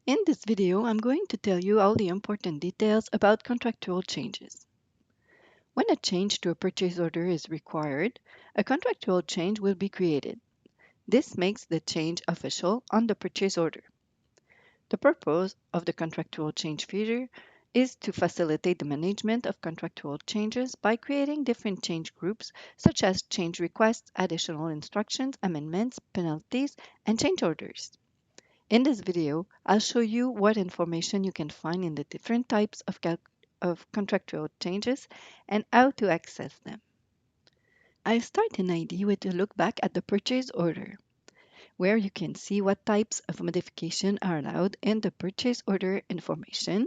In this video, I'm going to tell you all the important details about contractual changes. When a change to a purchase order is required, a contractual change will be created. This makes the change official on the purchase order. The purpose of the contractual change feature is to facilitate the management of contractual changes by creating different change groups such as change requests, additional instructions, amendments, penalties, and change orders. In this video, I'll show you what information you can find in the different types of contractual changes and how to access them. I'll start in ID with a look back at the purchase order, where you can see what types of modification are allowed in the purchase order information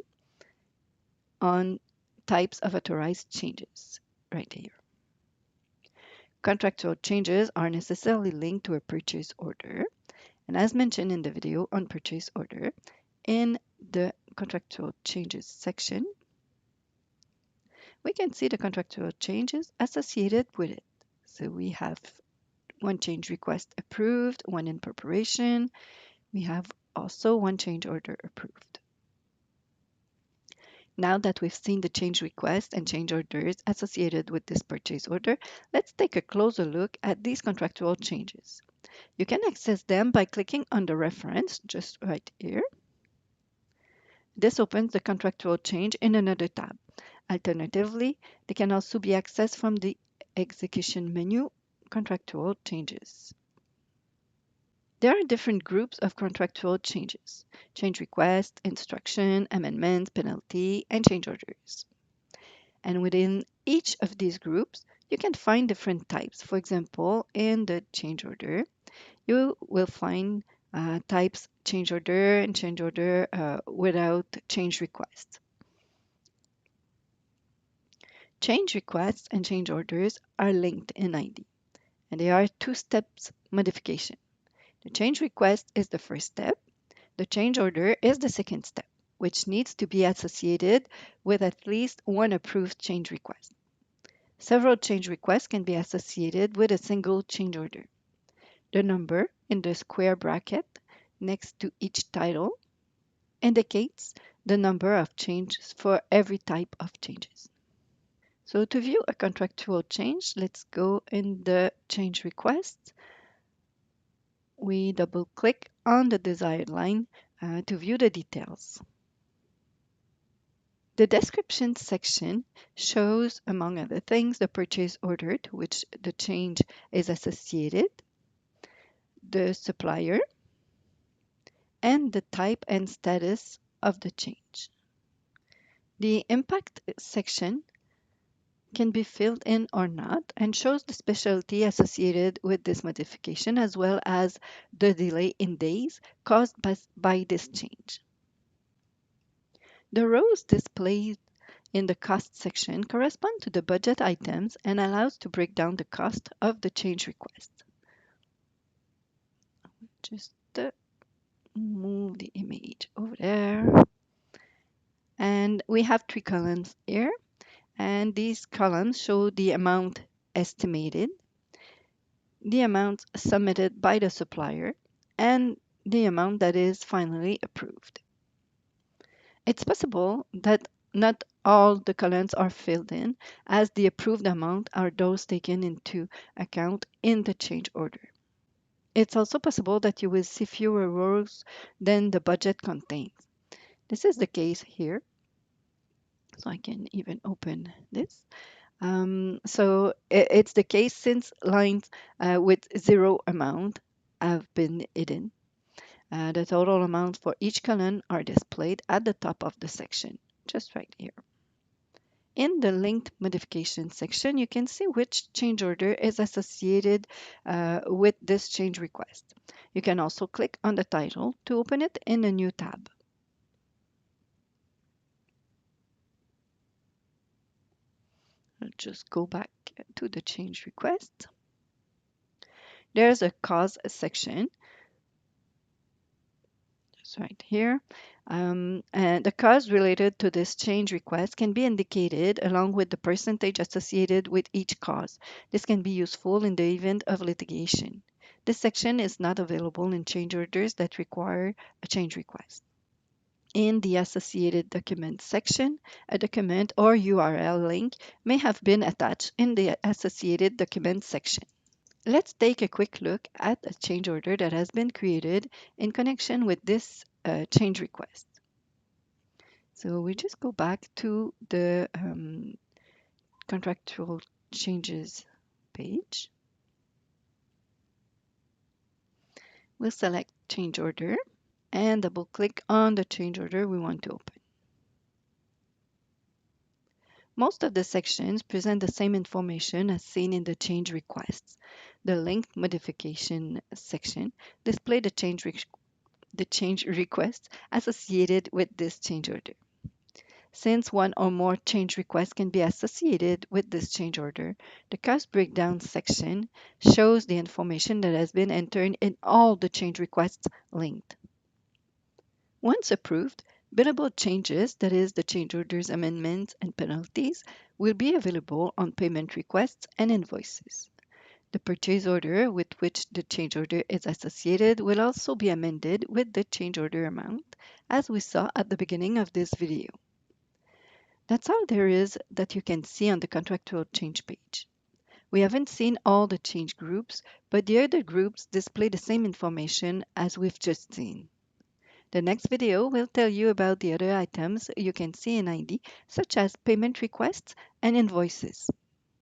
on types of authorized changes right here. Contractual changes are necessarily linked to a purchase order, and as mentioned in the video on purchase order, in the contractual changes section, we can see the contractual changes associated with it. So we have one change request approved, one in preparation. We have also one change order approved. Now that we've seen the change request and change orders associated with this purchase order, let's take a closer look at these contractual changes. You can access them by clicking on the reference just right here. This opens the contractual change in another tab. Alternatively, they can also be accessed from the execution menu, contractual changes. There are different groups of contractual changes: change request, instruction, amendment, penalty, and change orders. And within each of these groups, you can find different types. For example, in the change order, you will find types change order and change order without change request. Change requests and change orders are linked in ID, and they are two steps modification. The change request is the first step. The change order is the second step, which needs to be associated with at least one approved change request. Several change requests can be associated with a single change order. The number in the square bracket next to each title indicates the number of changes for every type of changes. So to view a contractual change, let's go in the change request. We double click on the desired line to view the details. The description section shows, among other things, the purchase order to which the change is associated, the supplier, and the type and status of the change. The impact section can be filled in or not and shows the specialty associated with this modification as well as the delay in days caused by this change. The rows displayed in the cost section correspond to the budget items and allows to break down the cost of the change request. Just move the image over there. And we have three columns here, and these columns show the amount estimated, the amount submitted by the supplier, and the amount that is finally approved. It's possible that not all the columns are filled in, as the approved amount are those taken into account in the change order. It's also possible that you will see fewer rows than the budget contains. This is the case here. So I can even open this. So it's the case since lines with zero amount have been hidden. The total amounts for each column are displayed at the top of the section, just right here. In the linked modification section, you can see which change order is associated with this change request. You can also click on the title to open it in a new tab. I'll just go back to the change request. There's a cause section. It's right here. And the cause related to this change request can be indicated along with the percentage associated with each cause. This can be useful in the event of litigation. This section is not available in change orders that require a change request. In the associated document section, a document or URL link may have been attached in the associated document section. Let's take a quick look at a change order that has been created in connection with this change request. So we just go back to the contractual changes page. We'll select change order and double click on the change order we want to open. Most of the sections present the same information as seen in the change requests. The link modification section displays the change requests associated with this change order. Since one or more change requests can be associated with this change order, the cost breakdown section shows the information that has been entered in all the change requests linked. Once approved, billable changes, that is, the change orders, amendments, and penalties, will be available on payment requests and invoices. The purchase order with which the change order is associated will also be amended with the change order amount, as we saw at the beginning of this video. That's all there is that you can see on the contractual change page. We haven't seen all the change groups, but the other groups display the same information as we've just seen. The next video will tell you about the other items you can see in ID, such as payment requests and invoices.